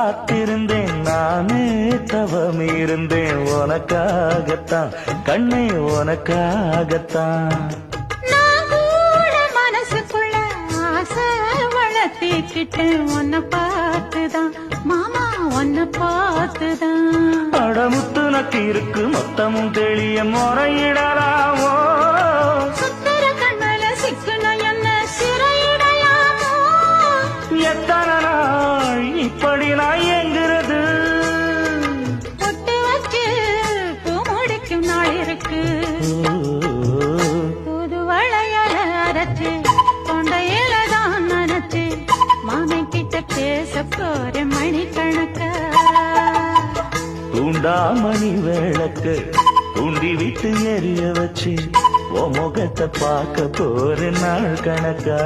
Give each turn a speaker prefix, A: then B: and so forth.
A: காத்திருந்தேன் நானே தவம் இருந்தேன் உனக்காகத்தான் கண்ணே உனக்காகத்தான்
B: நான் கூட மனசுக்குள்ள ஆசை வளர்த்திக்கிட்டேன் உன்னை பார்த்துதான் மாமா உன்னை பார்த்துதான்
A: அடமுத்து நக்கு இருக்கு மொத்தமும் தெளிய முறையிடலாமோ
B: சுத்தர கண்மல சிக்கன என்ன சிறையிடையாமோ
A: எத்தனை நாள் இப்படி நான் எங்கிறது
B: பொட்டு வச்சு பூ முடிக்கும் நாள் இருக்கு புது வளையல அரைச்சு தொண்டையில தான் நினைச்சு மாமன் கிட்ட பேச போற மணிக்கணக்கா
A: தூண்டாமணி விளக்கு தூண்டி விட்டு எரிய வச்சு உன் முகத்தை பார்க்க போற நாள் கணக்கா